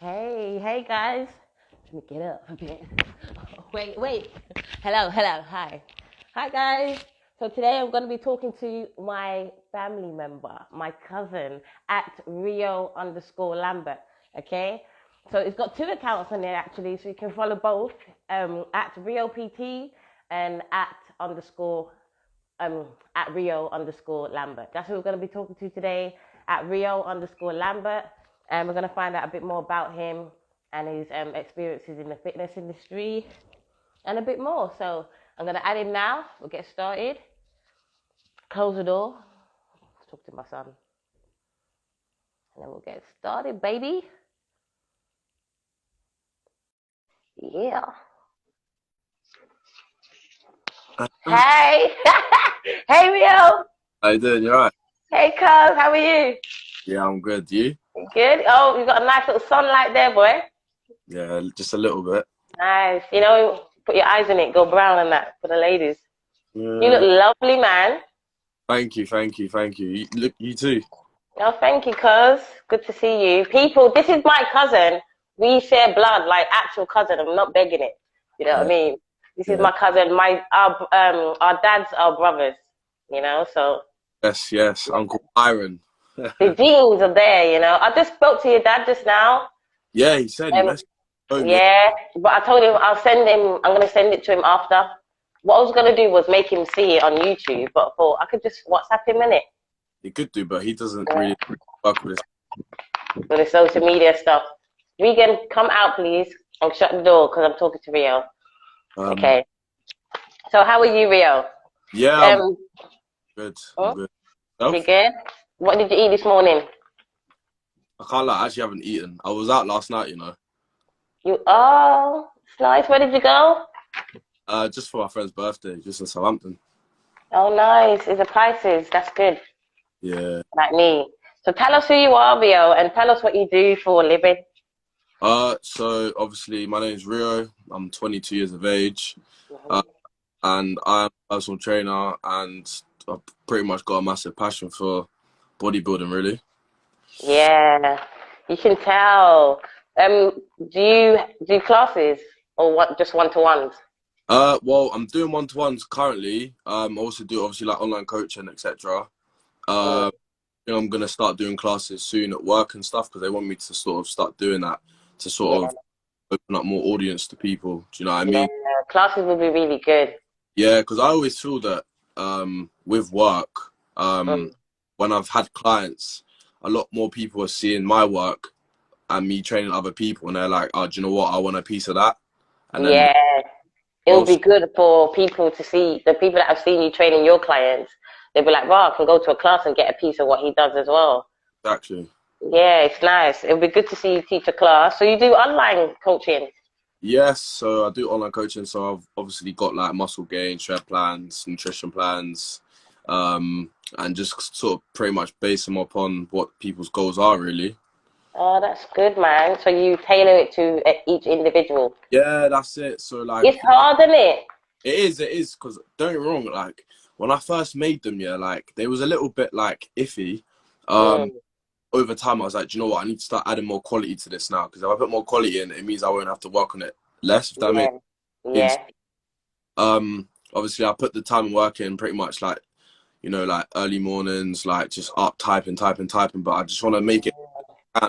Hey guys. Let me get up a bit. Wait. Hello, hi. Hi guys. So today I'm going to be talking to my family member, my cousin, at Rio_Lambert. Okay? So it's got two accounts on there actually, so you can follow both, at Rio PT and underscore at Rio_Lambert. That's who we're going to be talking to today, at Rio_Lambert. And we're going to find out a bit more about him and his experiences in the fitness industry and a bit more. So I'm going to add him now. We'll get started. Close the door. Let's talk to my son. And then we'll get started, baby. Yeah. Hey. Hey, Rio. How you doing? You alright? Hey, cuz. How are you? Yeah, I'm good. You? Good. Oh, you got a nice little sunlight there, boy. Yeah, just a little bit. Nice. You know, put your eyes in it. Go brown and that for the ladies. You Yeah. look lovely, man. Thank you. You too. Oh, thank you, cuz. Good to see you. People, this is my cousin. We share blood, like actual cousin. I'm not begging it. You know what I Yeah, mean? This is yeah. my cousin. Our dads are brothers. You know, so Yes. Uncle Byron. the genes are there. You know, I just spoke to your dad just now. Yeah, he said he Um, messaged me. yeah, but I told him I'll send him. I'm gonna send it to him after. What I was gonna do was make him see it on YouTube, but I thought I could just WhatsApp him in it. He could do, but he doesn't really work with With the social media stuff. Regan, come out, please, and shut the door because I'm talking to Rio. this. Okay. So how are you, Rio? Yeah, I'm Um, good. I'm oh, good. you Self? good? What did you eat this morning? I can't lie. I actually haven't eaten. I was out last night, It's nice. Where did you go? just for my friend's birthday, just in Southampton. Oh, nice. It's the prices. That's good. Yeah. Like me. So tell us who you are, Rio, and tell us what you do for a living. So obviously my name's Rio. I'm 22 years of age. And I'm a personal trainer, and I've pretty much got a massive passion for bodybuilding, really. Yeah, you can tell. Do you do classes or what? Just one-to-ones? Well, I'm doing one-to-ones currently. I also do obviously like online coaching, etc. Mm, I'm gonna start doing classes soon at work and stuff because they want me to sort of start doing that to sort yeah, of open up more audience to people. Do you know what I yeah. mean? Classes will be really good. Yeah, because I always feel that with work, Mm. when I've had clients, a lot more people are seeing my work and me training other people, and they're like, "Oh, do you know what? I want a piece of that." And then Yeah, it will be most good for people to see the people that have seen you training your clients. They'll be like, "Wow, I can go to a class and get a piece of what he does as well." actually, Yeah, it's nice. It'll be good to see you teach a class. So you do online coaching. yes. So I do online coaching. So I've obviously got like muscle gain, shred plans, nutrition plans, and just sort of pretty much base them upon what people's goals are, really. Oh, that's good, man. So you tailor it to each individual. Yeah, that's it. So like, It's hard, isn't it? it is, because don't get me wrong, like when I first made them, yeah, like they was a little bit like iffy. Um, Mm, over time, I was like, do you know what? I need to start adding more quality to this now, because if I put more quality in, it means I won't have to work on it less. If that makes yeah, sense. yeah. Obviously, I put the time and work in pretty much like like early mornings, like just up typing. But I just want to make it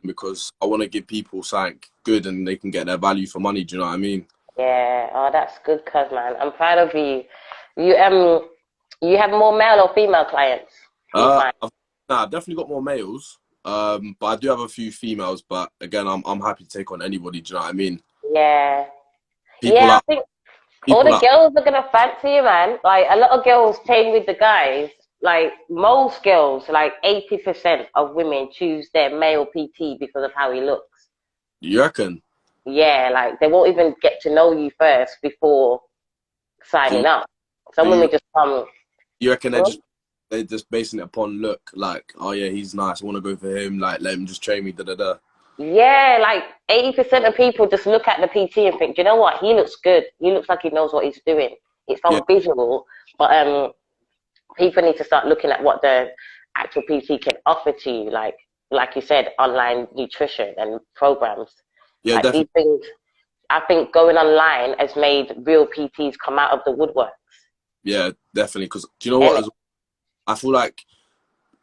because I want to give people something good and they can get their value for money. Do you know what I mean? Yeah, oh, that's good, cuz man. I'm proud of you. You you have more male or female clients, you Uh, find? I've, nah, I've definitely got more males. But I do have a few females. But again, I'm happy to take on anybody. Do you know what I mean? Yeah. People Yeah, I like think all people the like girls are gonna fancy you, man. Like a lot of girls train with the guys. Like most girls, like 80% of women choose their male PT because of how he looks. you reckon? Yeah, like they won't even get to know you first before So signing you, up. so Some women just come. you reckon "Oh, they're just basing it upon look, like, oh yeah, he's nice, I want to go for him, like let him just train me, da da da. yeah, like 80% of people just look at the PT and think, "Do you know what? He looks good. He looks like he knows what he's doing." It's Yeah, from visual, but people need to start looking at what the actual PT can offer to you, like you said, online nutrition and programs. Yeah, Like these definitely. things, I think going online has made real PTs come out of the woodwork. Yeah, definitely. Because do you know what? And As well, I feel like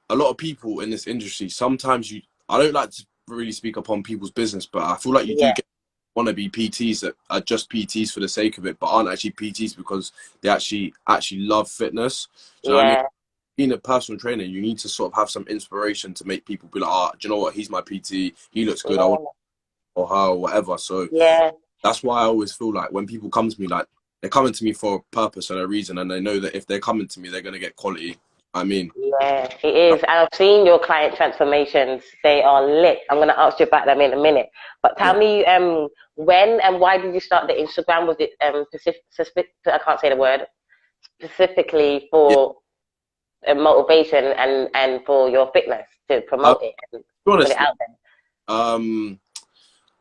a lot of people in this industry, sometimes I don't like to really speak upon people's business, but I feel like you do yeah, get wannabe PTs that are just PTs for the sake of it, but aren't actually PTs because they actually love fitness. Do you know what I mean? yeah, Being a personal trainer, you need to sort of have some inspiration to make people be like, ah, do you know what? He's my PT. He looks good. I want yeah, or her or whatever. So yeah. that's why I always feel like when people come to me, like they're coming to me for a purpose and a reason, and they know that if they're coming to me, they're gonna get quality. I mean, Yeah, it is. And I've seen your client transformations. They are lit. I'm going to ask you about them in a minute. But tell yeah, me, when and why did you start the Instagram? Was it I can't say the word, specifically yeah. for motivation and for your fitness to To promote it and be put it honest, out there? um,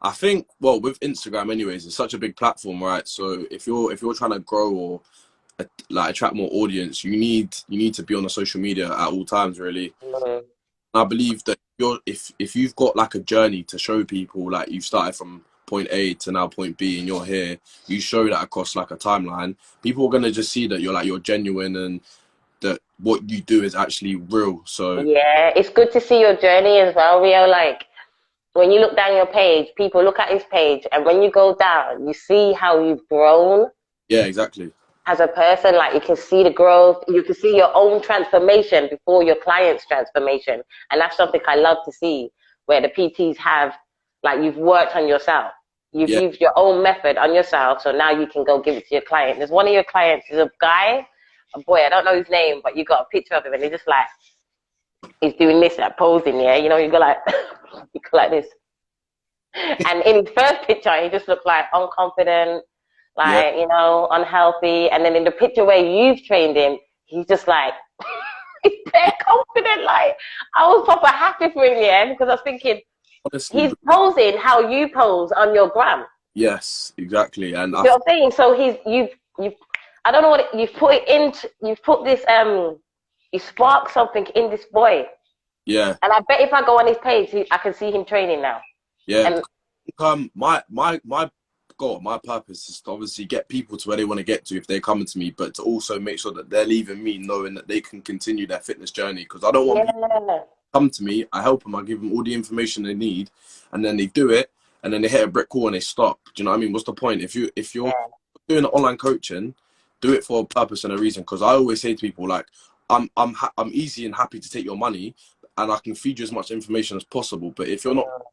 I think well with Instagram, anyways, it's such a big platform, right? So if you're trying to grow or like attract more audience, you need to be on the social media at all times, really. Mm, I believe that if you've got like a journey to show people, like you've started from point A to now point B and you're here, you show that across like a timeline, people are gonna just see that you're genuine and that what you do is actually real. So yeah, it's good to see your journey as well, Rio. Like, when you look down your page, people look at his page, and when you go down, you see how you've grown yeah, exactly. as a person. Like you can see the growth, you can see your own transformation before your client's transformation, and that's something I love to see. Where the PTs have, like, you've worked on yourself, you've Yeah, used your own method on yourself, so now you can go give it to your client. There's one of your clients is a guy, a boy, I don't know his name, but you got a picture of him, and he's just like he's doing this, like posing, yeah. You know, you go like you go like this. And in his first picture, he just looked like unconfident, yeah. like, unhealthy. And then in the picture where you've trained him, he's just like, he's very confident. Like, I was proper happy for him, yeah, because I was thinking, Honestly, he's posing how you pose on your gram. yes, exactly. And You see what I'm saying? So you've, I don't know what you've put it into, you've put this, you sparked something in this boy. yeah, And I bet if I go on his page, I can see him training now. yeah. And My goal, my purpose is to obviously get people to where they want to get to if they're coming to me, but to also make sure that they're leaving me knowing that they can continue their fitness journey. Because I don't want people yeah, to come to me, I help them, I give them all the information they need, and then they do it, and then they hit a brick wall and they stop. Do you know what I mean? What's the point? If you're yeah, doing online coaching, do it for a purpose and a reason. Because I always say to people like, I'm easy and happy to take your money, and I can feed you as much information as possible. But if you're not yeah.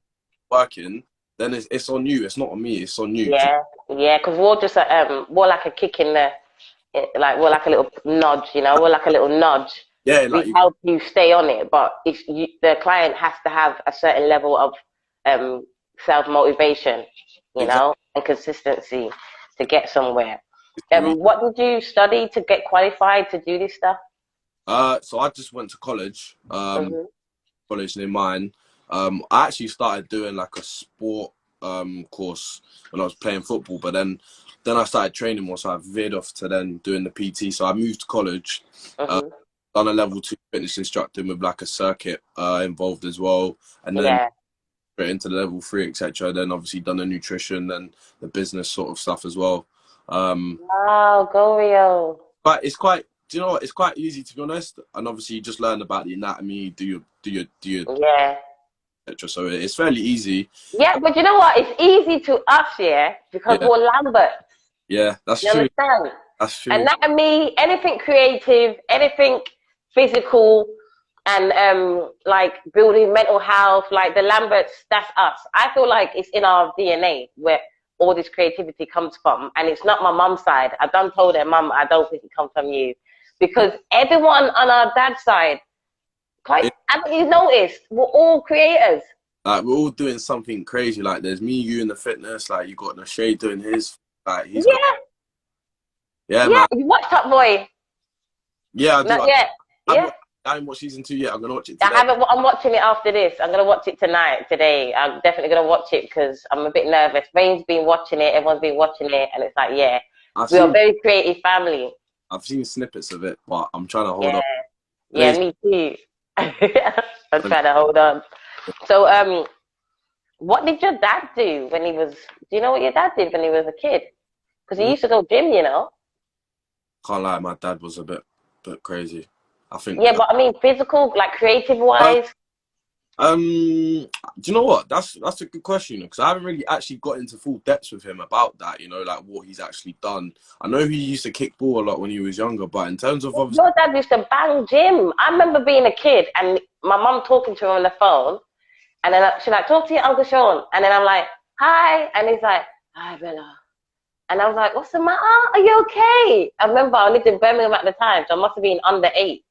working, then it's on you. It's not on me. It's on you. Yeah, yeah, because we're just we're like a kick in the, like we're like a little nudge, we're like a little nudge. Yeah, We like help you stay on it, but the client has to have a certain level of self motivation, exactly. and consistency to get somewhere. The reason. What did you study to get qualified to do this stuff? So I just went to college. Hmm. College near mine. I actually started doing like a sport course when I was playing football, but then I started training more, so I veered off to then doing the PT. So I moved to college, uh, Hmm. done a level 2 fitness instructing with like a circuit involved as well, and then Yeah. straight into the level 3, etc. Then obviously done the nutrition and the business sort of stuff as well. Um, Wow, go Rio. but it's quite. Do you know what? It's quite easy to be honest, and obviously you just learn about the anatomy, do your Yeah. etc. So it's fairly easy. Yeah, but you know what? It's easy to us, yeah, because Yeah, we're Lambert. yeah, that's You true. understand? That's true. Anatomy, anything creative, anything physical, and like building mental health, like the Lamberts, that's us. I feel like it's in our DNA where all this creativity comes from, and it's not my mum's side. I done told her, Mum, I don't think it comes from you, because everyone on our dad's side, quite, It, haven't you noticed? We're all creators. like we're all doing something crazy. Like there's me, you, in the fitness. Like you got Nashay doing his. Like he's got. Yeah, Yeah, yeah. man. You watch Top Boy? Yeah, I do. Not yet. Yeah. I haven't watched season 2 yet. I'm gonna watch it I today. haven't. I'm watching it after this. I'm gonna watch it today. I'm definitely gonna watch it because I'm a bit nervous. Rain's been watching it. Everyone's been watching it, and it's like, yeah, I've we are a seen very creative family. I've seen snippets of it, but I'm trying to hold Yeah, on. yeah, Today's me too. I'm trying to hold on. So, What did your dad do when he was? Do you know what your dad did when he was a kid? Because he Mm, used to go gym, you know. can't lie, my dad was a bit crazy. I think. Yeah, but I mean, physical, like creative Uh, wise. do you know what? That's a good question because I haven't really actually got into full depths with him about that. You know, like what he's actually done. I know he used to kick ball a lot when he was younger, but in terms of obviously, Your dad used to bang gym. I remember being a kid and my mum talking to him on the phone, and then she's like, "Talk to your Uncle Sean," and then I'm like, "Hi," and he's like, "Hi, Bella," and I was like, "What's the matter? Are you okay?" I remember I lived in Birmingham at the time, so I must have been under 8.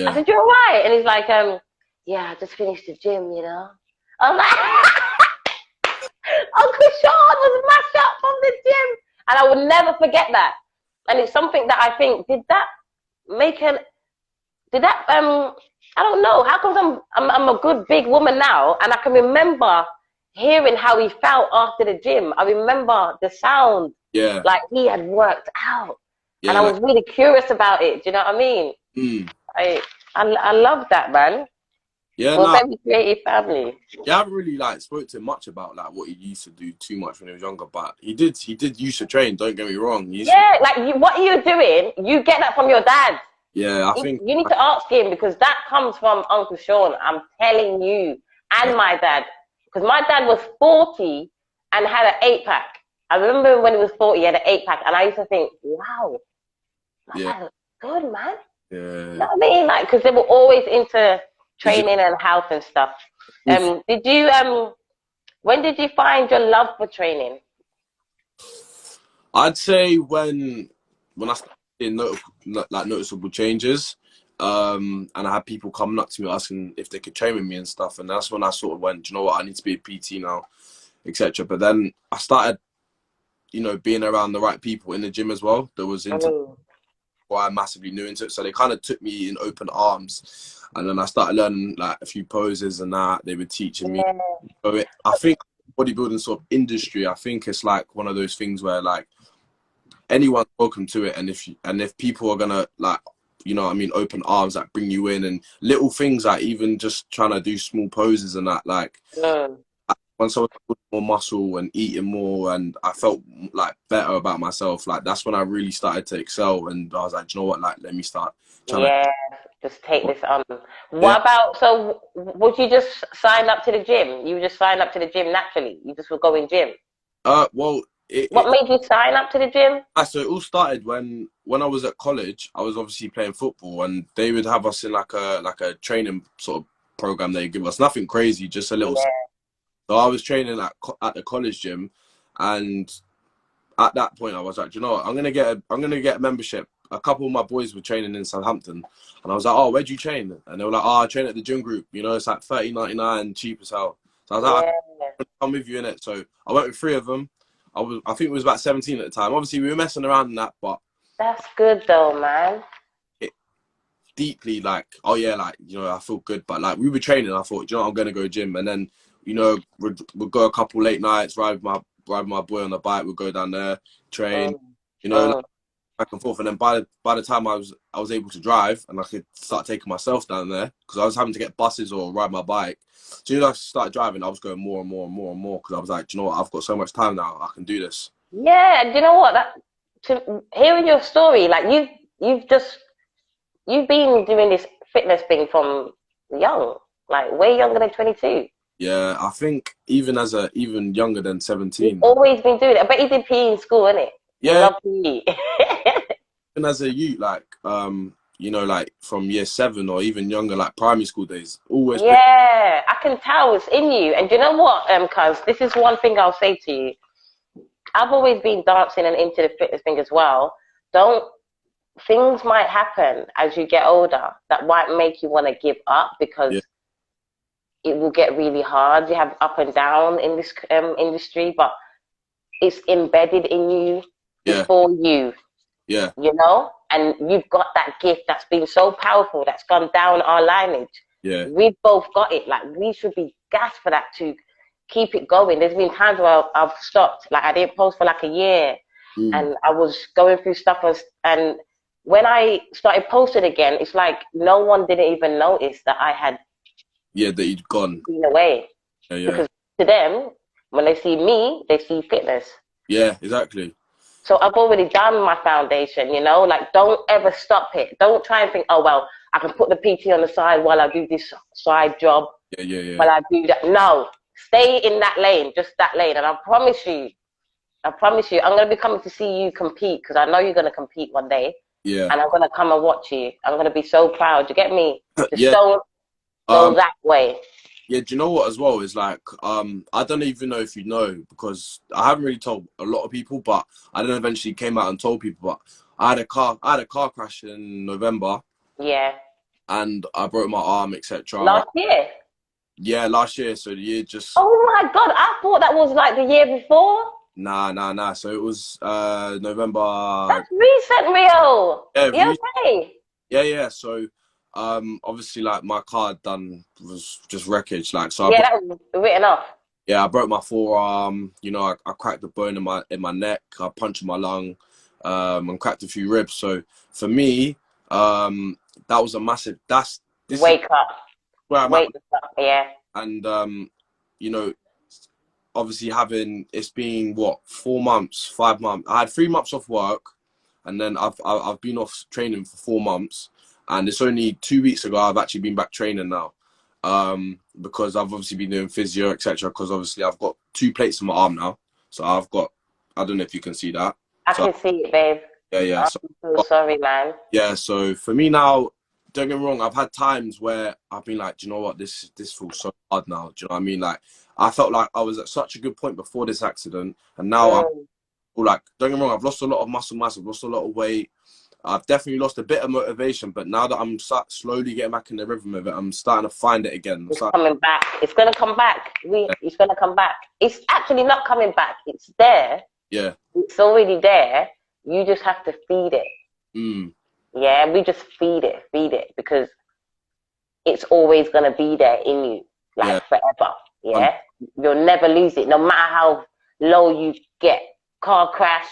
I yeah, said, "You're right," and he's like, "Yeah, I just finished the gym, you know." I'm like, Uncle Sean was mashed up from the gym, and I would never forget that. And it's something that I think make an did that I don't know. How come I'm a good big woman now and I can remember hearing how he felt after the gym. I remember the sound yeah, like he had worked out. And yeah, I like, was really curious about it. Do you know what I mean? mm, I I love that, man. yeah, We're a nah. very creative family. Yeah, I haven't really like spoke to him much about like what he used to do too much when he was younger, but he did used to train. Don't get me wrong. He used to, Yeah, like what you're doing, you get that from your dad. yeah, I You think, you need to ask him because that comes from Uncle Sean. I'm telling you, yeah, and my dad, because my dad was 40 and had an 8 pack. I remember when he was 40, he had an 8 pack, and I used to think, wow, my yeah, dad was good, man. You yeah. know what I mean? Like, because they were always into It's just training and health and stuff. awful. Did you when did you find your love for training? I'd say when I started seeing noticeable changes, and I had people coming up to me asking if they could train with me and stuff, and that's when I sort of went, "Do you know what, I need to be a PT now, etc." But then I started, being around the right people in the gym as well. That was into Mm, what I massively new into it, so they kind of took me in open arms, and then I started learning like a few poses and that they were teaching me. yeah, So I think bodybuilding sort of industry, I think it's like one of those things where like anyone's welcome to it, and if people are gonna like, what I mean, open arms, like bring you in, and little things like even just trying to do small poses and that, like mm, once I was putting more muscle and eating more and I felt like better about myself, like that's when I really started to excel, and I was like, "Do you know what, like let me start trying to." yeah. Just take this on. Yeah, What about, so would you just sign up to the gym? You would just sign up to the gym naturally. You just would go in gym. well, What made you sign up to the gym? so it all started when I was at college. I was obviously playing football, and they would have us in like a training sort of program. They give us nothing crazy, just a little. Yeah, So I was training at the college gym, and at that point I was like, you know what, I'm gonna get a membership. A couple of my boys were training in Southampton, and I was like, "Oh, where'd you train?" And they were like, "Oh, I train at the gym group. It's like 30.99, cheap as hell." So I was like, yeah. "I'm come with you in it." So I went with 3 of them. I think it was about 17 at the time. Obviously, we were messing around in that, but That's good though, man. it deeply like, oh yeah, like I feel good. But like we were training, I thought, I'm gonna go gym, and then we'd go a couple late nights, ride my boy on the bike. We'd go down there, train, Mm, like mm. back and forth. And then by the time I was able to drive and I could start taking myself down there because I was having to get buses or ride my bike. So I started driving, I was going more and more and more and more because I was like, "Do you know what? I've got so much time now. I can do this." Yeah, do you know what? Hearing your story, like you've been doing this fitness thing from young, like way younger than 22. Yeah, I think even younger than You've 17. always been doing it. I bet you did PE in school, innit? You Yeah, love PE. even as a youth, like like from year 7 or even younger, like primary school days, always play. Yeah, I can tell it's in you. And do you know what, cuz this is one thing I'll say to you. I've always been dancing and into the fitness thing as well. Don't Things might happen as you get older that might make you want to give up because Yeah, it will get really hard. You have up and down in this industry, but it's embedded in you yeah, before you, yeah, you know, and you've got that gift that's been so powerful that's gone down our lineage. yeah, We've both got it. Like we should be gassed for that to keep it going. There's been times where I've stopped, like I didn't post for like a year, mm, and I was going through stuff, and when I started posting again, it's like no one didn't even notice that I had yeah. That you'd gone. been away Yeah, yeah, because to them, when they see me, they see fitness. Yeah, exactly. So I've already done my foundation, you know, like don't ever stop it. Don't try and think, oh, well, I can put the PT on the side while I do this side job, Yeah. while I do that. No, stay in that lane, just that lane. And I promise you, I'm going to be coming to see you compete because I know you're going to compete one day. Yeah. And I'm going to come and watch you. I'm going to be so proud. You get me? Just Yeah. don't go that way. Yeah, do you know what as well is like, I don't even know if you know because I haven't really told a lot of people, but I then eventually came out and told people, but I had a car crash in November. Yeah. And I broke my arm, etc. Last year? Yeah, last year. So the year just Oh my God, I thought that was like the year before. nah. So it was November. That's recent, Rio. Yeah, You okay? yeah. So obviously like my car was just wreckage. Like so Yeah, that was written off. I broke my forearm, you know, I cracked the bone in my neck, I punctured my lung, and cracked a few ribs. So for me, that was a massive this is Wake up. where I'm at. Wake up, yeah. And you know, obviously it's been what 4 months, 5 months. I had 3 months off work, and then I've been off training for 4 months, and it's only 2 weeks ago I've actually been back training now, because I've obviously been doing physio, etc. Because obviously I've got 2 plates in my arm now, so I don't know if you can see that. I So can see it, babe. yeah. I'm So so sorry, man. yeah, so for me now, don't get me wrong, I've had times where I've been like, do you know what, this feels so hard now. Do you know what I mean? Like, I felt like I was at such a good point before this accident, and now I'm like, don't get me wrong, I've lost a lot of muscle mass, I've lost a lot of weight, I've definitely lost a bit of motivation, but now that I'm slowly getting back in the rhythm of it, I'm starting to find it again. It's coming back. It's going to come back. It's going to come back. It's actually not coming back. It's there. Yeah. It's already there. You just have to feed it. Yeah, we just feed it because it's always going to be there in you, like forever. Yeah, you'll never lose it, no matter how low you get. Car crash,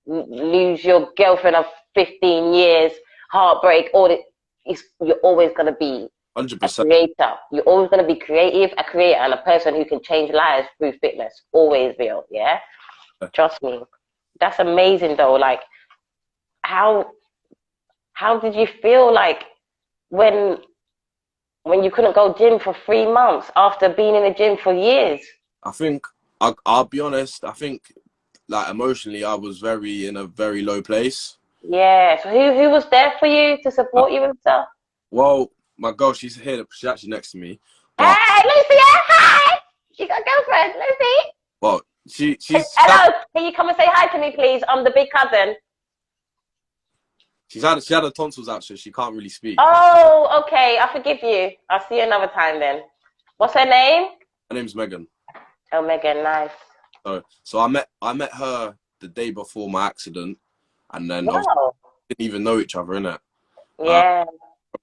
lose your girlfriend of 15 years, heartbreak, you're always going to be 100%. a creator. You're always going to be creative, a creator, and a person who can change lives through fitness. Always will, yeah? Trust me. That's amazing, though. Like, how did you feel like when you couldn't go gym for 3 months after being in the gym for years? I think I'll be honest. I think like emotionally, I was in a very low place. Yeah. So who was there for you to support you and stuff? Well, my girl, she's here. She's actually next to me. But, hey, Lucy! Hi. You got a girlfriend, Lucy? Well, she's. Hello. Can you come and say hi to me, please? I'm the big cousin. She had her tonsils out, so she can't really speak. Oh, okay. I forgive you. I'll see you another time then. What's her name? Her name's Megan. Oh, Megan, nice. So I met her the day before my accident, and then Wow. didn't even know each other, innit? Yeah.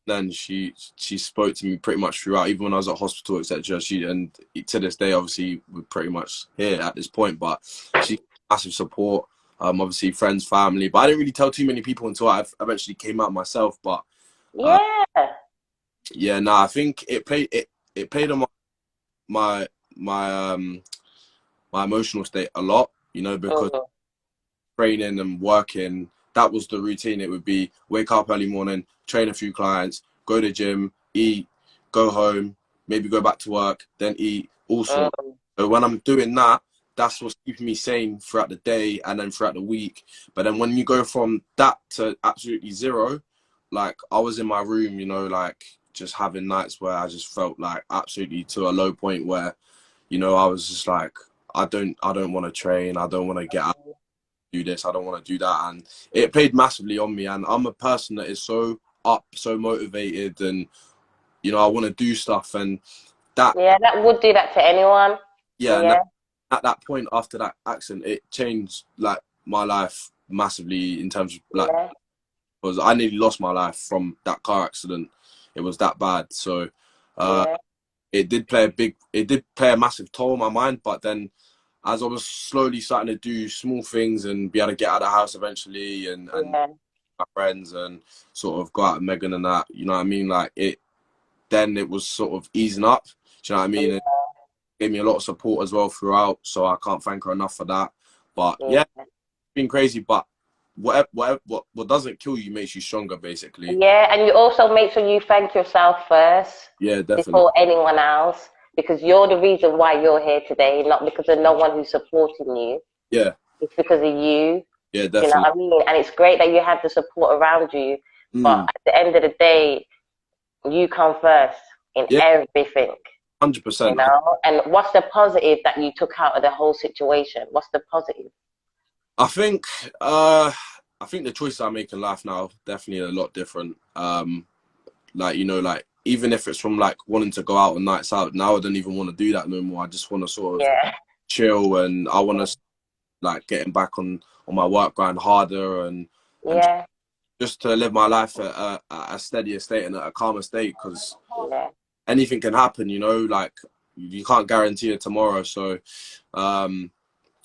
Then she spoke to me pretty much throughout, even when I was at hospital, etc. And to this day, obviously, we're pretty much here at this point. But she's massive support. Obviously, friends, family. But I didn't really tell too many people until I eventually came out myself. But I think it played on my emotional state a lot, you know, because training and working, that was the routine. It would be wake up early morning, train a few clients, go to gym, eat, go home, maybe go back to work, then eat, also. So when I'm doing that, that's what's keeping me sane throughout the day and then throughout the week. But then when you go from that to absolutely zero, like I was in my room, you know, like just having nights where I just felt like absolutely to a low point where, you know, I was just like, I don't want to train. I don't want to get out, do this. I don't want to do that. And it played massively on me. And I'm a person that is so motivated, and, you know, I want to do stuff. And that would do that to anyone. Yeah. At that point after that accident, it changed like my life massively in terms of like, because I nearly lost my life from that car accident. It was that bad. So it did play a massive toll on my mind. But then as I was slowly starting to do small things and be able to get out of the house eventually and my friends and sort of go out with Megan and that, you know what I mean? Like then it was sort of easing up. Do you know what I mean? gave me a lot of support as well throughout. So I can't thank her enough for that. But Yeah. yeah, it's been crazy. But what doesn't kill you makes you stronger, basically. Yeah, and you also make sure you thank yourself first Yeah, definitely. before anyone else, because you're the reason why you're here today, not because of no one who's supporting you. Yeah, It's because of you. yeah, You know definitely. what I mean? And it's great that you have the support around you, but Mm. at the end of the day, you come first in Yeah, everything. You 100%. know? And what's the positive that you took out of the whole situation? What's the positive? I think uh I think the choices I make in life now definitely a lot different. Like, you know, like even if it's from like wanting to go out on nights out, now I don't even want to do that no more. I just want to sort of Yeah. chill, and I want to like getting back on my work grind harder, and Yeah. just to live my life at a steadier state and at a calmer state, because Yeah. anything can happen, you know, like you can't guarantee it tomorrow. So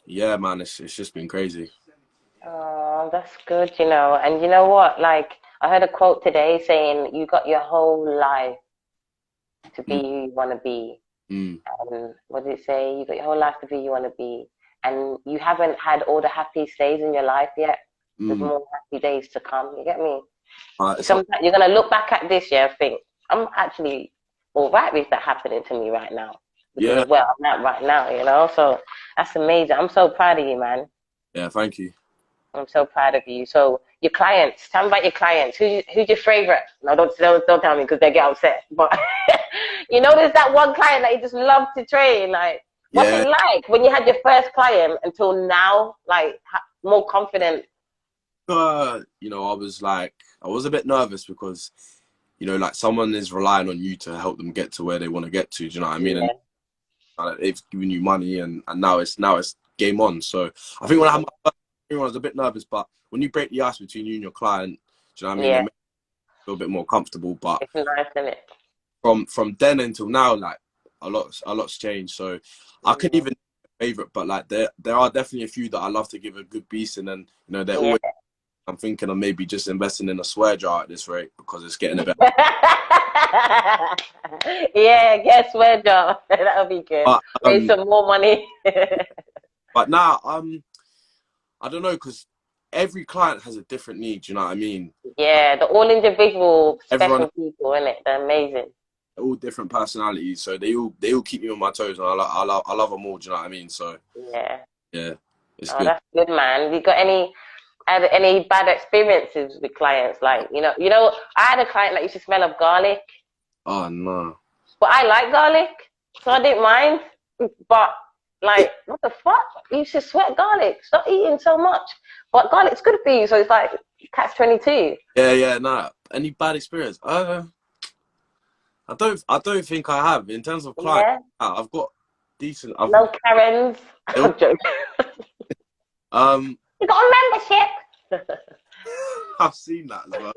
yeah, man, it's just been crazy. Oh, that's good, you know. And you know what? Like, I heard a quote today saying, you got your whole life to be Mm, who you want to be. mm, And what did it say? You got your whole life to be who you want to be. And you haven't had all the happy days in your life yet. There's mm. more happy days to come. You get me? It's not, Sometimes you're going to look back at this year and think, I'm actually all right with that happening to me right now because yeah, of where I'm at right now, you know? So that's amazing. I'm so proud of you, man. yeah, thank you. I'm so proud of you. So your clients, tell me about your clients. Who's your favorite? No, don't tell me because they get upset. But you know, there's that one client that you just love to train. Like, what's Yeah, it like when you had your first client until now? Like, more confident. you know, I was a bit nervous because, you know, like someone is relying on you to help them get to where they want to get to. Do you know what I mean? And Yeah. they've given you money, and now it's game on. So I think when I had my first, I was a bit nervous, but when you break the ice between you and your client, do you know what I mean? It Yeah. makes you feel a bit more comfortable. But It's nice, isn't it? from then until now, like a lot's changed. So I couldn't even favorite, but like there are definitely a few that I love to give a good beast, and then, you know, they're Yeah. always. I'm thinking of maybe just investing in a swear jar at this rate because it's getting a bit. Yeah, guess where, Joe? That'll be good. But Raise some more money. but now I don't know, because every client has a different need. You know what I mean? Like Yeah, the all individual everyone, special people, innit? They're amazing. all different personalities, so they all keep me on my toes, and I love them all. Do you know what I mean? So Yeah. yeah, it's Oh, good. that's good, man. You got any bad experiences with clients? Like, I had a client that used to smell of garlic, Oh no. but I like garlic, so I didn't mind. But like, what the fuck? You should sweat garlic. Stop eating so much. But garlic's good for you, so it's like catch 22. Yeah, yeah, nah. Any bad experience? I don't think I have in terms of clients. Yeah. I've got decent. I've No Karens. it, I'm joking. um You got a membership. I've seen that as well.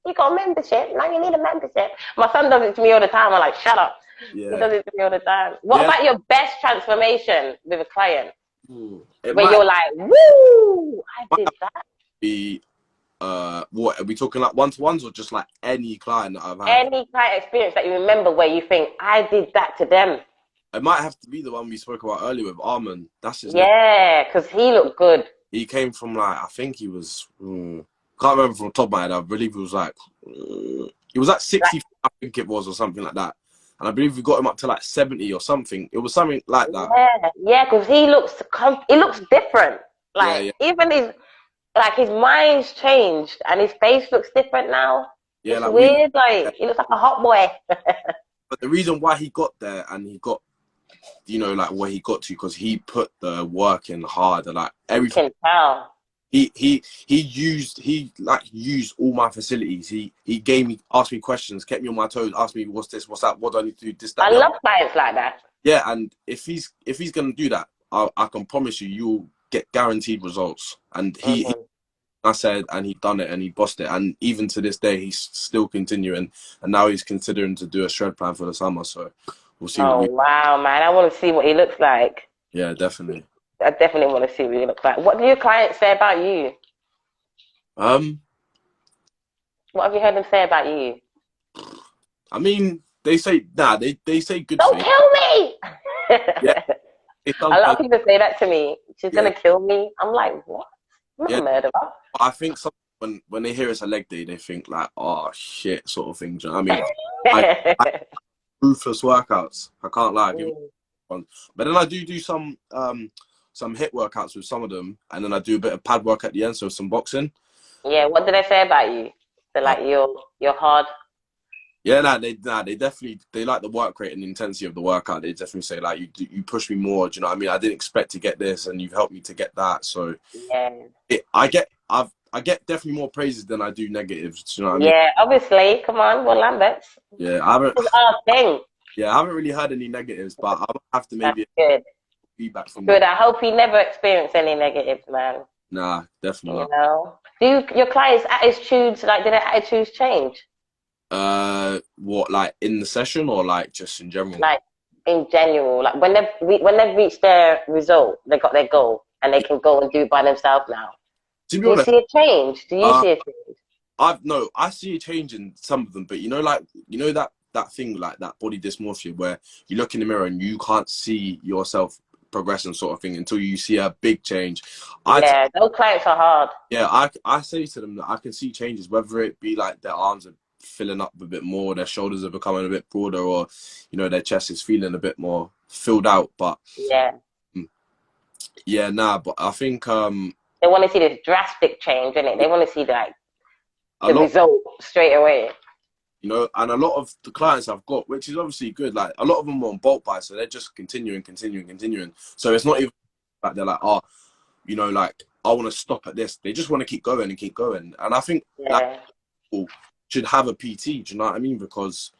You got a membership. Now you need a membership. My son does it to me all the time. I'm like, shut up. He Yeah, does it to me all the time. What yeah. about your best transformation with a client Ooh. It where might you're like, woo, I did that? be what are we talking, like one-to-ones or just like any client that I've had? Any client experience that you remember where you think, I did that to them. It might have to be the one we spoke about earlier with Armin. That's his name. Yeah, because he looked good. He came from like, I think he was, can't remember from the top of my head. I believe he was like, he was at Like, 60, I think it was, or something like that. And I believe we got him up to like 70 or something. It was something like that. yeah, because he looks different. Yeah, Like, yeah, even his mind's changed and his face looks different now. yeah. It's Like we, weird. Like, he looks like a hot boy. but the reason why he got there and he got, you know, like where he got to, because he put the work in hard, and like You everything. can tell. He used all my facilities. He gave me, asked me questions, kept me on my toes, asked me what's this, what's that, what do I need to do, this, that, I the other. love clients like that. Yeah, and if he's gonna do that, I can promise you, you'll get guaranteed results. And he Hmm. I said, and he done it, and he bossed it, and even to this day he's still continuing, and now he's considering to do a shred plan for the summer. So we'll see what Oh, we. wow, man. I want to see what he looks like. Yeah, definitely. I definitely want to see what he looks like. What do your clients say about you? Um, What have you heard them say about you? I mean, they say they say good Don't things. kill me. Yeah, they A lot sometimes of people say that to me. She's yeah gonna kill me. I'm like, what? I'm not yeah. a murderer. I think some when they hear it's a leg day, they think like, oh shit, sort of thing. Do you know what I mean? I ruthless workouts. I can't lie. I give them Mm. one. But then I do some hit workouts with some of them, and then I do a bit of pad work at the end, so some boxing. Yeah, what did they say about you? They're Uh, like, you're hard. yeah, they definitely they like the work rate and the intensity of the workout. They definitely say like you push me more. Do you know what I mean? I didn't expect to get this, and you've helped me to get that. So Yeah. I get definitely more praises than I do negatives. Do you know what I mean? Yeah, obviously. Come on, we're Lamberts. Yeah, I haven't. This is our thing. Yeah, I haven't really heard any negatives, but I might have to That's maybe good. feedback from them. Good. I hope you never experience any negatives, man. Nah, definitely You not. know? Do your clients' attitudes, like, do their attitudes change? What, like in the session or like just in general? Like, in general, like when they've reached their result, they got their goal, and they can go and do it by themselves now. To be Do you honest, see a change? Do you uh, see a change? I see a change in some of them, but that thing like that body dysmorphia where you look in the mirror and you can't see yourself progressing, sort of thing, until you see a big change. Yeah, those clients are hard. Yeah, I say to them that I can see changes, whether it be like their arms are filling up a bit more, their shoulders are becoming a bit broader, or their chest is feeling a bit more filled out. But Yeah. mm, yeah, but I think They want to see this drastic change, innit? They want to see like a the lot, result straight away. and a lot of the clients I've got, which is obviously good, like a lot of them are on bulk buy, so they're just continuing. So it's not even like they're like, oh, like I want to stop at this. They just want to keep going and keep going. And I think that Yeah. people should have a PT. Do you know what I mean? Because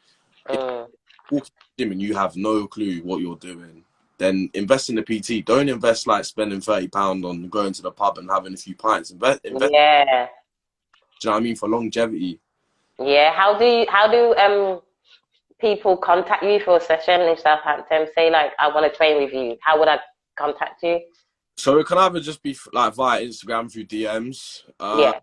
if Mm. you walk in the gym and you have no clue what you're doing, then invest in the PT. Don't invest like spending £30 on going to the pub and having a few pints. Invest. Yeah. Do you know what I mean? For longevity. Yeah. How do people contact you for a session in Southampton? Say like, I want to train with you. How would I contact you? So it can either just be like via Instagram through DMs. Yeah.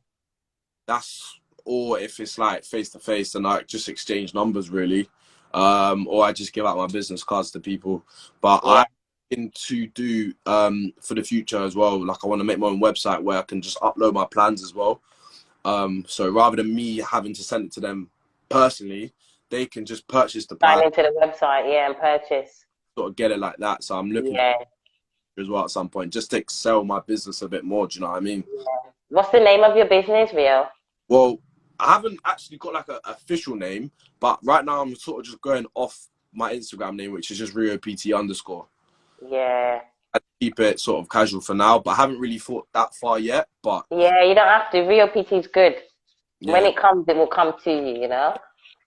That's or if it's like face to face, then I just exchange numbers really. Or I just give out my business cards to people. But Yeah. I in to do for the future as well. Like I want to make my own website where I can just upload my plans as well. So rather than me having to send it to them personally, they can just purchase the plan, Sign into the website. Yeah, and purchase. sort of get it like that. So I'm looking Yeah. as well at some point just to excel my business a bit more. Do you know what I mean? What's the name of your business, Rio? Well, I haven't actually got like an official name, but right now I'm sort of just going off my Instagram name, which is just RioPT_. Yeah. I keep it sort of casual for now, but I haven't really thought that far yet. But Yeah, you don't have to. Real PT is good. When yeah, it comes, it will come to you, you know?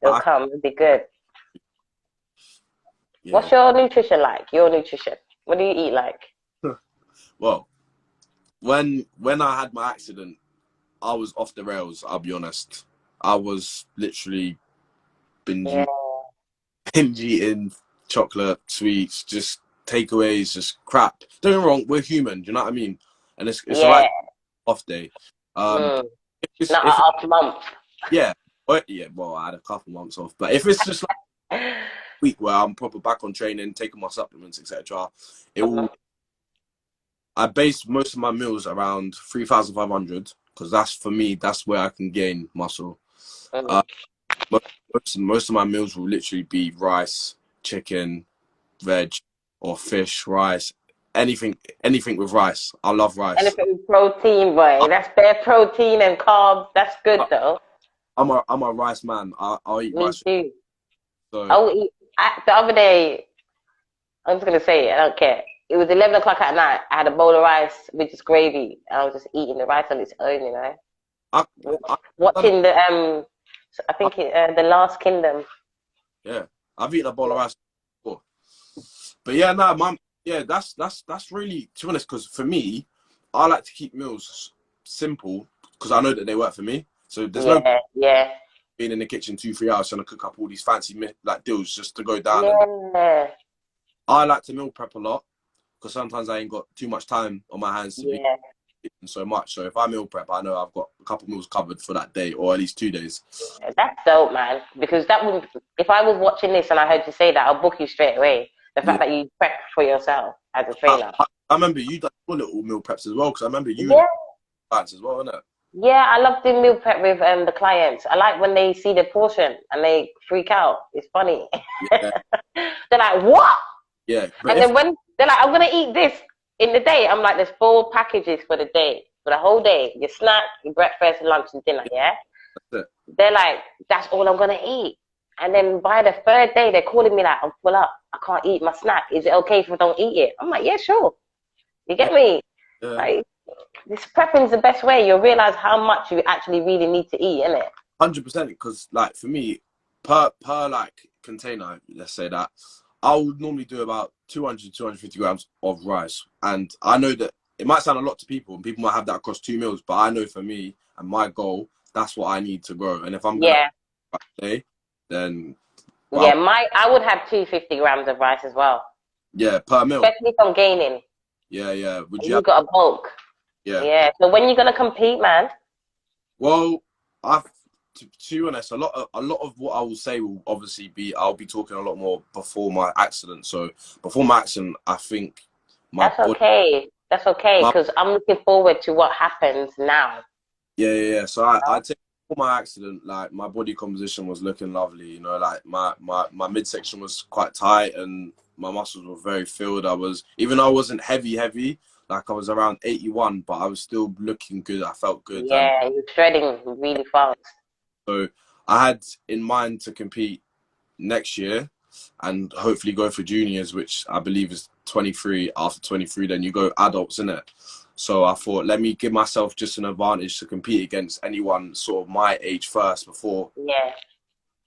It'll I, come. It'll be good. yeah. What's your nutrition like? Your nutrition. What do you eat like? Well, when I had my accident, I was off the rails. I'll be honest. I was literally binge Yeah. binge eating chocolate, sweets, just takeaways, just crap. Don't get me wrong, we're human. Do you know what I mean? And it's Yeah. alright off day. Um, Mm. if, Not if off month. yeah, well, I had a couple months off, but if it's just like a week where I'm proper back on training, taking my supplements, etc., it will. I base most of my meals around 3,500 because that's for me. That's where I can gain muscle. Uh, Mm. most of my meals will literally be rice, chicken, veg, or fish, rice, anything with rice. I love rice. Anything with protein, boy. That's bare protein and carbs. That's good I, though. I'm a rice man. I'll eat Me rice. too. So I will eat. The other day, I'm just gonna say it. I don't care. It was 11 o'clock at night. I had a bowl of rice with just gravy. I was just eating the rice on its own, you know. I, I, Watching I think the Last Kingdom. yeah, I've eaten a bowl of rice before. But yeah, no, mum, yeah, that's really, to be honest, because for me, I like to keep meals simple because I know that they work for me. So there's no Yeah, yeah, being in the kitchen 2 3 hours trying to cook up all these fancy like deals just to go down. And yeah, I like to meal prep a lot because sometimes I ain't got too much time on my hands to be. yeah. eating so much. So if I meal prep, I know I've got a couple meals covered for that day, or at least 2 days. That's dope, man. Because that would, if I was watching this and I heard you say that, I'll book you straight away. The Yeah. fact that you prep for yourself as a trainer. I remember you done your little meal preps as well, because I remember you Yeah. clients as well, innit? Yeah, I love doing meal prep with the clients. I like when they see the portion and they freak out. It's funny. Yeah. They're like, what? Yeah. But And then when they're like, I'm going to eat this in the day, I'm like, there's 4 packages for the day, for the whole day. Your snack, your breakfast, lunch, and dinner, yeah? that's it. They're like, that's all I'm going to eat. And then by the 3rd day, they're calling me like, I'm full up. I can't eat my snack. Is it okay if I don't eat it? I'm like, yeah, sure. You get me? Yeah. Like, this prepping is the best way. You'll realize how much you actually really need to eat, innit? 100%, because like for me, per like container, let's say that, I would normally do about 200 250 grams of rice. And I know that it might sound a lot to people, and people might have that across 2 meals, but I know for me and my goal, that's what I need to grow. And if I'm gonna say, then yeah, I would have 250 grams of rice as well. Yeah, per meal. Especially if I'm gaining. Yeah. Would you got a bulk. Yeah. So when you gonna compete, man? Well, to be honest, a lot of what I will say will obviously be, I'll be talking a lot more before my accident. So before my accident, I think that's okay. That's okay, because I'm looking forward to what happens now. Yeah. So I take before my accident, like my body composition was looking lovely. You know, like my midsection was quite tight and my muscles were very filled. Even though I wasn't heavy, like I was around 81, but I was still looking good. I felt good. Yeah, you're shredding really fast. So I had in mind to compete next year and hopefully go for juniors, which I believe is 23. After 23, then you go adults, innit? So I thought, let me give myself just an advantage to compete against anyone sort of my age first before. Yeah.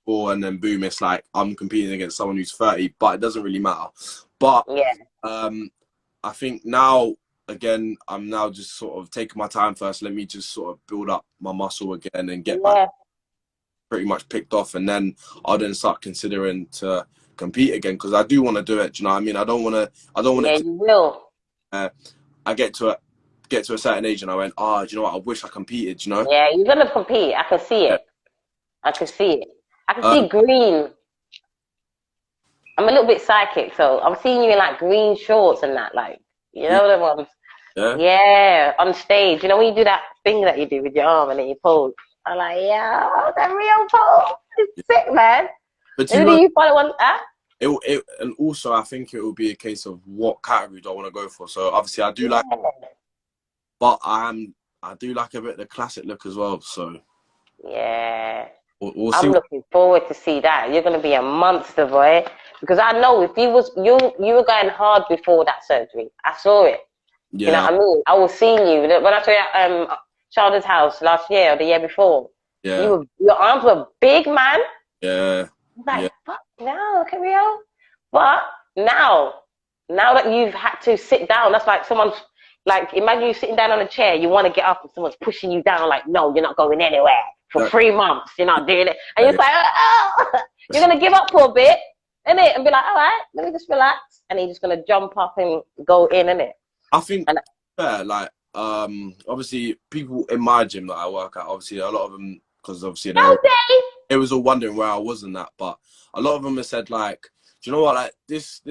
And then boom, it's like I'm competing against someone who's 30, but it doesn't really matter. But yeah, I think now, again, I'm now just sort of taking my time first. Let me just sort of build up my muscle again and get back pretty much picked off, and then I'll then start considering to compete again, because I do want to do it. Do you know what I mean? I don't want to. Yeah, you will. I get to a certain age and I went, do you know what? I wish I competed. You know? Yeah, you're gonna compete. I can see it. I can see it. I can see green. I'm a little bit psychic, so I'm seeing you in like green shorts and that, like, you know the ones. Yeah, on stage. You know when you do that thing that you do with your arm and then you pose. I'm like, yeah, that real pose is sick, man. But who do you follow on that? And also I think it will be a case of what category do I want to go for. So obviously I do like, but I do like a bit of the classic look as well. So yeah, we'll I'm looking forward to see that. You're gonna be a monster, boy. Because I know if you were going hard before that surgery. I saw it. Yeah. You know what I mean? I was seeing you when I saw you at Charlotte's house last year or the year before. Yeah. Your arms were big, man. Yeah. Like, fuck no, Cario. But now that you've had to sit down, that's like someone's, like, imagine you sitting down on a chair, you want to get up and someone's pushing you down, like, no, you're not going anywhere for 3 months. You're not doing it. And you're like, oh. You're going to give up for a bit, innit? And be like, all right, let me just relax. And you're just going to jump up and go in, innit? I think, like, obviously people in my gym that I work at, obviously a lot of them, because obviously they was all wondering where I was in that, but a lot of them have said, like, do you know what, like, this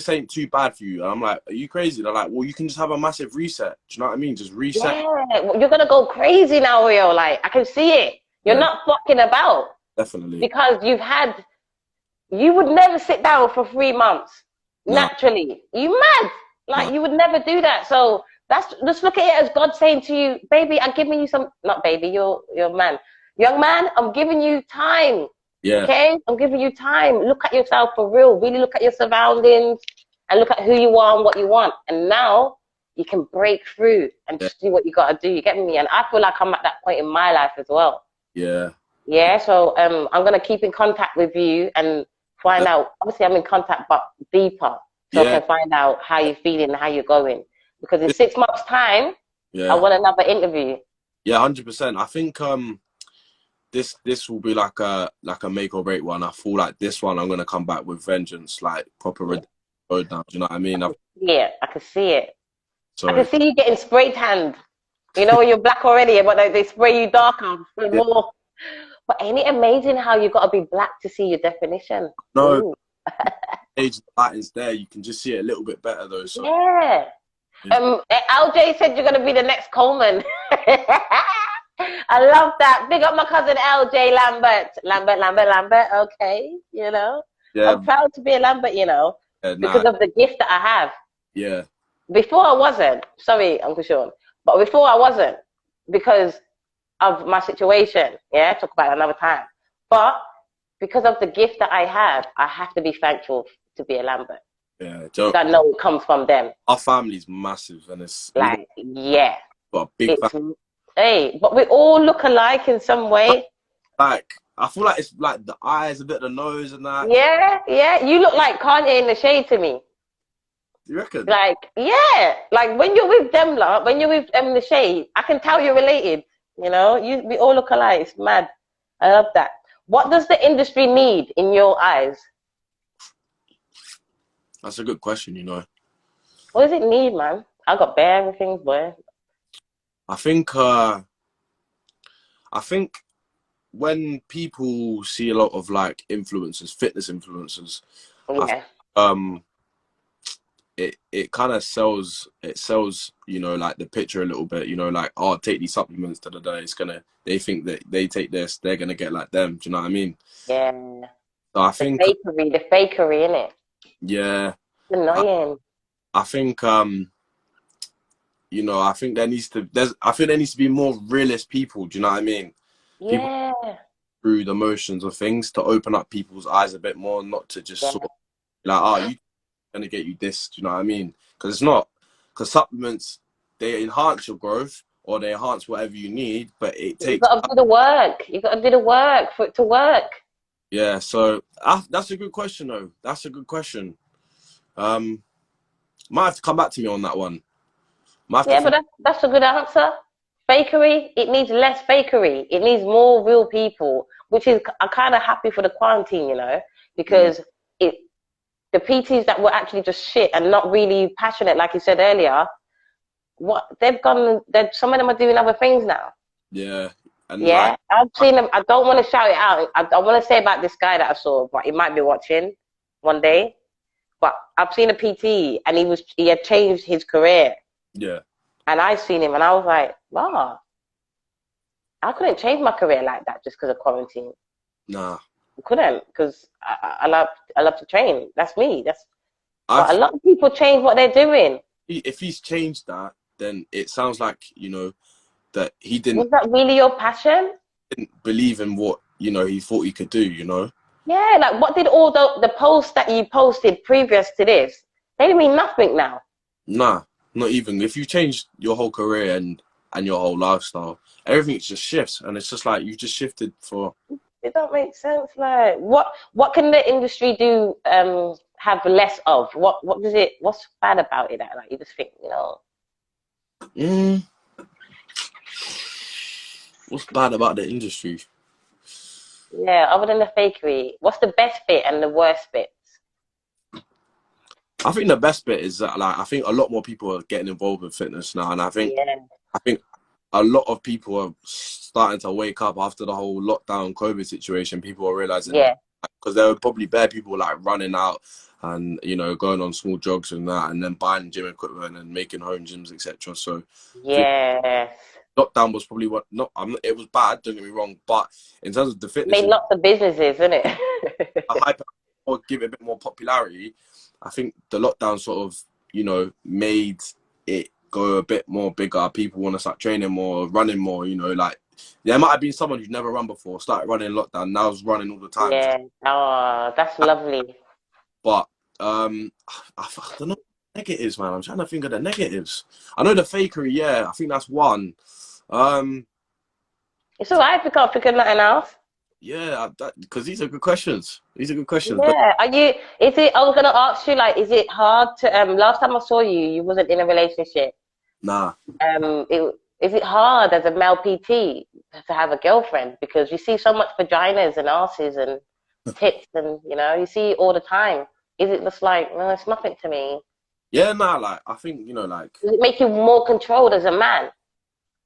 ain't too bad for you. And I'm like, are you crazy? They're like, well, you can just have a massive reset. Do you know what I mean? Just reset. Yeah, you're gonna go crazy now, Rio. Like, I can see it. You're not fucking about. Definitely. Because you would never sit down for 3 months naturally. You mad? Like, you would never do that. So just look at it as God saying to you, baby, I'm giving you some, not baby, you're a man. Young man, I'm giving you time. Yeah. Okay? I'm giving you time. Look at yourself for real. Really look at your surroundings and look at who you are and what you want. And now you can break through and just do what you got to do. You get me? And I feel like I'm at that point in my life as well. Yeah. Yeah. So I'm going to keep in contact with you and find out. Obviously, I'm in contact, but deeper. So I can find out how you're feeling and how you're going. Because in 6 months' time, I want another interview. Yeah, 100%. I think this will be like a make or break one. I feel like this one I'm gonna come back with vengeance, like proper road now. Do you know what I mean? Yeah, I can see it. So I can see you getting spray tanned. You know, when you're black already, but they spray you darker with Yeah. more. But ain't it amazing how you got to be black to see your definition? No, Ooh. age of light is there. You can just see it a little bit better though. So Yeah. it's, LJ said you're gonna be the next Coleman. I love that. Big up my cousin LJ Lambert. Lambert. Okay, you know, yeah, I'm proud to be a Lambert. You know, nah, because of the gift that I have. yeah, Before I wasn't. Sorry, Uncle Sean, but before I wasn't because of my situation. Yeah, talk about it another time. But because of the gift that I have to be thankful to be a Lambert. yeah. Because I know it comes from them. Our family's massive, and Like, yeah, got a big it's family. hey, but we all look alike in some way. Like I feel like it's like the eyes, a bit of the nose, and that. Yeah. You look like Kanye in the shade to me. Do you reckon? Like, yeah, like when you're with them lot, when you're with the shade, I can tell you're related. You know, we all look alike. It's mad. I love that. What does the industry need in your eyes? That's a good question. You know, What does it need, man? I got bare everything, boy. I think. I think when people see a lot of like influencers, fitness influencers, I Yeah, it kind of sells you know, like the picture a little bit, you know, like, oh, take these supplements to the day, it's gonna, they think that they take this, they're gonna get like them, do you know what I mean? yeah. So I The think fakery in it. yeah, I, Annoying. I think you know, I think there needs to be more realist people, do you know what I mean? People Yeah, through the motions of things to open up people's eyes a bit more, not to just yeah. sort of like, oh, you gonna get you this, do you know what I mean? Because it's not, because supplements, they enhance your growth or they enhance whatever you need, but it You takes gotta do the work. You gotta do the work for it to work. yeah. So that's a good question though. That's a good question. Um, might have to come back to me on that one. Might have to Yeah, but think. that's a good answer. Fakery, it needs less fakery. It needs more real people, which is I'm kind of happy for the quarantine, you know, Mm, because it the PTs that were actually just shit and not really passionate, like you said earlier, what they've gone, that some of them are doing other things now. yeah, and like Yeah, I've seen them. I don't want to shout it out. I want to say about this guy that I saw, but he might be watching one day. But I've seen a PT, and he had changed his career, yeah, and I seen him, and I was like, wow, I couldn't change my career like that just because of quarantine. nah. I couldn't because I love to train. That's me. I But a think lot of people change what they're doing. if he's changed that, then it sounds like, you know, that he Was that really your passion? didn't believe in what, you know, he thought he could do. You know, Yeah, like what did all the posts that you posted previous to this? They mean nothing now. nah, not even if you change your whole career and your whole lifestyle, everything just shifts, and it's just like you've just shifted for. It don't make sense. Like what can the industry do have less of? What's bad about it that like you just think, you know? Mm, what's bad about the industry? Yeah, other than the fakery, what's the best bit and the worst bits? I think the best bit is that, like, I think a lot more people are getting involved in fitness now, and Yeah, I think a lot of people are starting to wake up after the whole lockdown COVID situation. People are realizing, yeah, because there were probably bare people like running out and, you know, going on small jogs and that, and then buying gym equipment and making home gyms, etc. So I think yes. lockdown was probably what not. It was bad. Don't get me wrong, but in terms of the fitness Made and lots of businesses, isn't a it? hype or give it a bit more popularity, I think the lockdown sort of, you know, made it go a bit more bigger. People want to start training more, running more, you know, like there might have been someone who's never run before, started running in lockdown, now is running all the time. Yeah. Oh, that's lovely. But I don't know negatives, man. I'm trying to think of the negatives. I know the fakery, yeah, I think that's one. Um, It's all right if you can't figure nothing else. yeah, because these are good questions. These are good questions. But Yeah. I was gonna ask you, like, is it hard to last time I saw you, you wasn't in a relationship. nah, Is it hard as a male PT to have a girlfriend? Because you see so much vaginas and asses and tits and you see it all the time. Is it just like, no, it's nothing to me? yeah, nah, like I think, you know, like Does it make you more controlled as a man?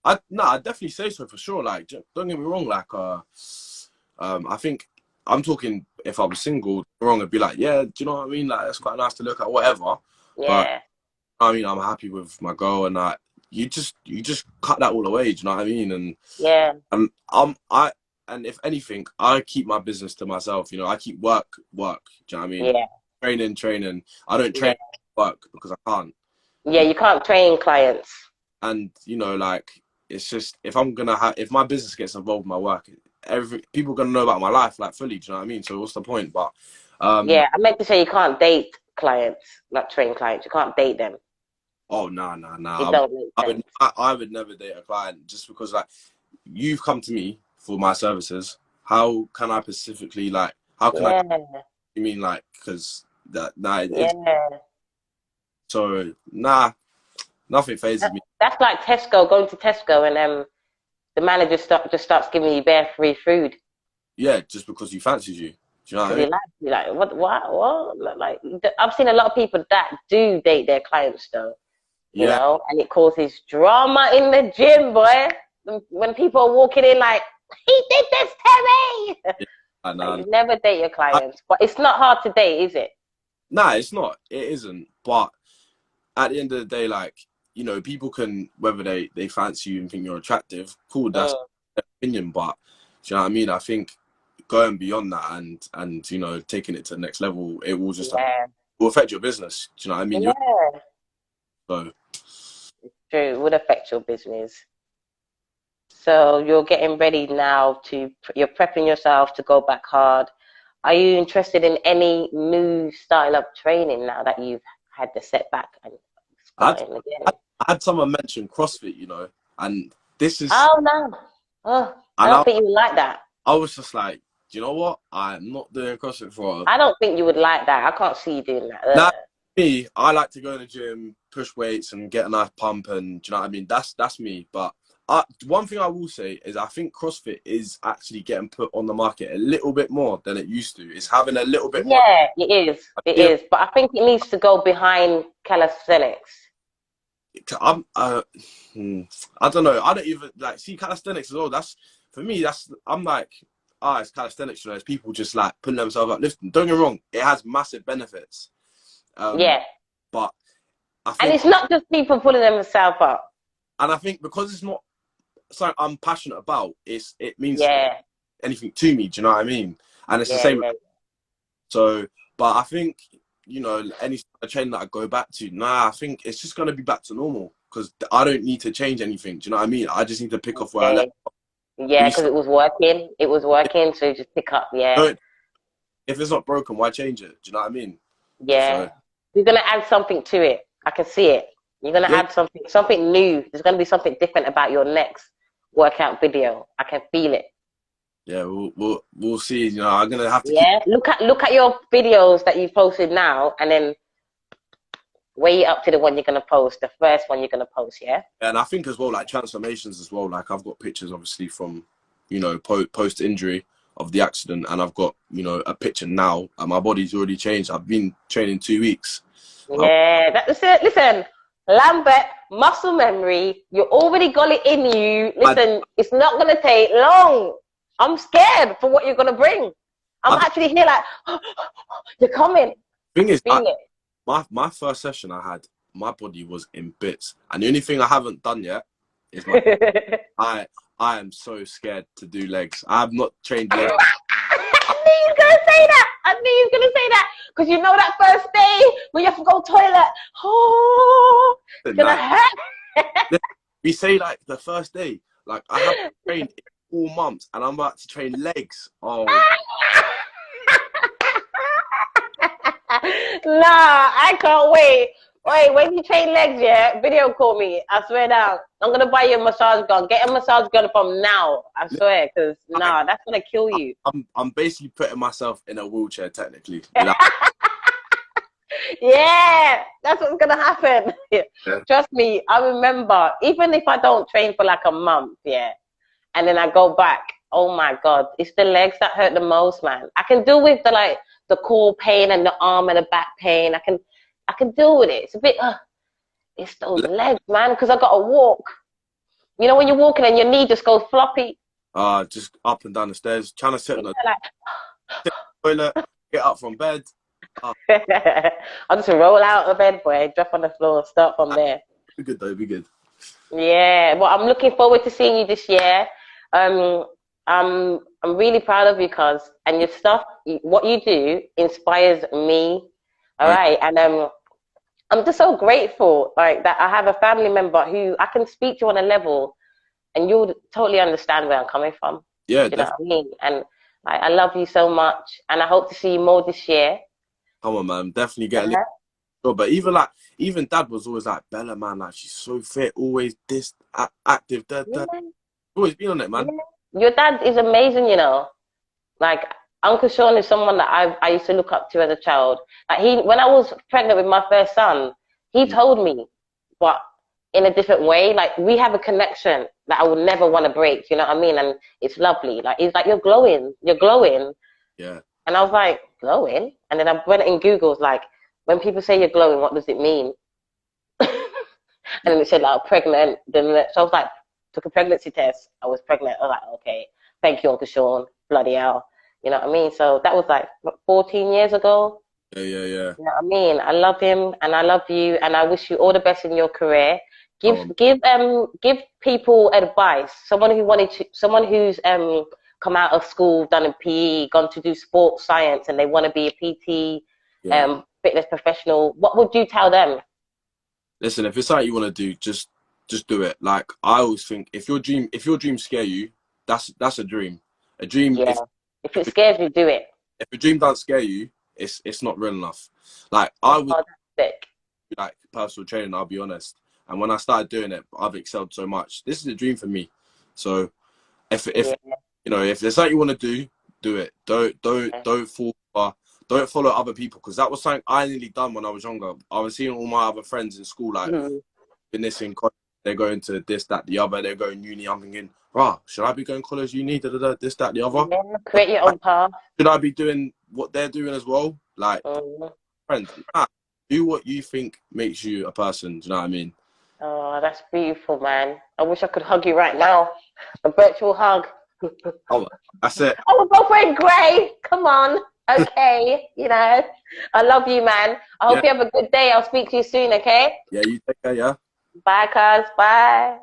I definitely say so for sure. Like, don't get me wrong. Like, I think I'm talking if I was single, wrong, I'd be like, yeah, do you know what I mean? Like, it's quite nice to look at, whatever. But Yeah. I mean, I'm happy with my girl, and like, you just cut that all away. Do you know what I mean? Yeah. And if anything, I keep my business to myself. You know, I keep work. Do you know what I mean? Yeah. Training. I don't Yeah. train work because I can't. Yeah. You can't train clients. And you know, like, it's just if my business gets involved in my work, people are gonna know about my life like fully. Do you know what I mean? So what's the point? But Yeah. I meant to say you can't date clients, not train clients. You can't date them. oh no. It don't make sense. I would never date a client just because, like, you've come to me for my services. How can I specifically, like, how can I, Yeah. you mean, like, because it's Yeah. so, nah, nothing phases me. That's like Tesco, going to Tesco and the manager just starts giving you bare free food Yeah, just because he fancies you. Do you know what I because mean? he likes you. Like what? Like I've seen a lot of people that do date their clients though, you Yeah, know, and it causes drama in the gym, boy. When people are walking in like, he did this to me. yeah, Like, nah, you never date your I, clients, but it's not hard to date, is it? nah, it's not. It isn't. But at the end of the day, like, you know, people can, whether they fancy you and think you're attractive, cool, that's Mm, their opinion. But do you know what I mean? I think going beyond that and you know, taking it to the next level, it will just yeah, will affect your business. Do you know what I mean? yeah, So true. It would affect your business. So you're getting ready now you're prepping yourself to go back hard. Are you interested in any new style of training now that you've had the setback and I had, starting I again? had someone mention CrossFit, you know, and this is, Oh no. Oh, I and don't think you would like that. I was just like, do you know what? I'm not doing CrossFit for. I don't think you would like that. I can't see you doing that. Now, Ugh. me, I like to go in the gym, push weights, and get a nice pump, and do you know what I mean? That's me. But one thing I will say is I think CrossFit is actually getting put on the market a little bit more than it used to. It's having a little bit more. Yeah, it is. I It feel is. But I think it needs to go behind calisthenics. I'm I don't know. I don't even like see calisthenics as well. That's for me. That's I'm like, it's calisthenics. You know, it's people just like putting themselves up lifting. Don't get me wrong. It has massive benefits. Yeah. But I And think, it's not just people pulling themselves up. and I think because it's not something I'm passionate about, it means Yeah. anything to me. Do you know what I mean? And it's the Yeah, same. yeah. So, but I think, you know, any training that I go back to, I think it's just gonna be back to normal because I don't need to change anything. Do you know what I mean? I just need to pick off where I Yeah. left. Yeah, because Restart. it was working. It was working, so just pick up. Yeah. Don't, if it's not broken, why change it? Do you know what I mean? Yeah. So You're gonna add something to it. I can see it. You're gonna yeah, add something new. There's gonna be something different about your next workout video. I can feel it. yeah, we'll see. You know, I'm gonna have to keep. Yeah. Look at your videos that you posted now, and then weigh it up to the one you're gonna post, the first one you're gonna post. Yeah. And I think as well, like transformations as well. Like I've got pictures, obviously, from, you know, post injury of the accident, and I've got, you know, a picture now, and my body's already changed. I've been training 2 weeks. Yeah. That's it. Listen, Lambert, muscle memory. You already got it in you. I, Listen, it's not gonna take long. I'm scared for what you're gonna bring. I'm I actually here like, you're coming. thing I is, feel it. my first session I had, my body was in bits, and the only thing I haven't done yet is my. I I am so scared to do legs. I have not trained legs. I knew he was gonna say that. I knew he was gonna say that because you know that first day when you have to go toilet. Oh, it's gonna Like, hurt. we say like the first day, like I have trained in 4 months, and I'm about to train legs. Oh. Nah, I can't wait. Wait, when you train legs, yeah, video call me. I swear down. I'm gonna buy you a massage gun. Get a massage gun from now. I swear, because nah, that's gonna kill you. I'm basically putting myself in a wheelchair technically. You know? Yeah, that's what's gonna happen. Yeah. Trust me, I remember, even if I don't train for like a month, yeah, and then I go back, oh my God, it's the legs that hurt the most, man. I can deal with the core pain and the arm and the back pain. I can deal with it. It's a bit, it's those legs, man, because I gotta walk. You know when you're walking and your knee just goes floppy? Just up and down the stairs, trying to sit on the Like, toilet, get up from bed. I'll just roll out of bed, boy, drop on the floor, start from there. Be good though, be good. Yeah, well, I'm looking forward to seeing you this year. Um, I'm really proud of you, cuz, and your stuff, what you do inspires me. All Right. right, and I'm just so grateful, like that I have a family member who I can speak to on a level, and you'll totally understand where I'm coming from. Yeah, Do you know definitely. what I mean? And like, I love you so much, and I hope to see you more this year. Come on, man. Definitely get a little. Uh-huh. But even dad was always like, Bella, man, like she's so fit, always this active, that. Yeah, Always been on it, yeah. man. Your dad is amazing, you know. Like Uncle Sean is someone that I used to look up to as a child. Like when I was pregnant with my first son, he Mm. told me, but in a different way. Like we have a connection that I would never want to break. You know what I mean? And it's lovely. Like he's like, you're glowing, you're glowing. Yeah. And I was like, glowing? And then I went in Google's like, when people say you're glowing, what does it mean? And then it said like pregnant. So I was like, took a pregnancy test. I was pregnant. I was like, okay, thank you, Uncle Sean. Bloody hell. You know what I mean? So that was like what, 14 years ago. Yeah, yeah, yeah. You know what I mean? I love him and I love you and I wish you all the best in your career. Give Come on. give people advice. Someone who's come out of school, done a PE, gone to do sports science, and they want to be a PT, Yeah. fitness professional. What would you tell them? Listen, if it's something you want to do, just do it. Like I always think, if your dreams scare you, that's a dream. A dream. Yeah. If it scares you, do it. If a dream doesn't scare you, it's not real enough. Like I was Fantastic. like personal training, I'll be honest. And when I started doing it, I've excelled so much. This is a dream for me. So if Yeah. you know, if there's something you want to do it. Don't fall don't follow other people, because that was something I nearly done when I was younger. I was seeing all my other friends in school, like Mhm. in this in college, they're going to this, that, the other, they're going uni. I'm thinking, rah, should I be going college, uni, this, that, the other? Yeah. Create your own path. Should I be doing what they're doing as well? Like, Mhm. friends, nah, do what you think makes you a person. Do you know what I mean? Oh, that's beautiful, man. I wish I could hug you right now. A virtual hug. Oh, that's it. Oh, we're both wearing grey. Come on. Okay. You know, I love you, man. I hope Yeah. you have a good day. I'll speak to you soon, okay? Yeah, you take care, yeah? Bye, cuz. Bye.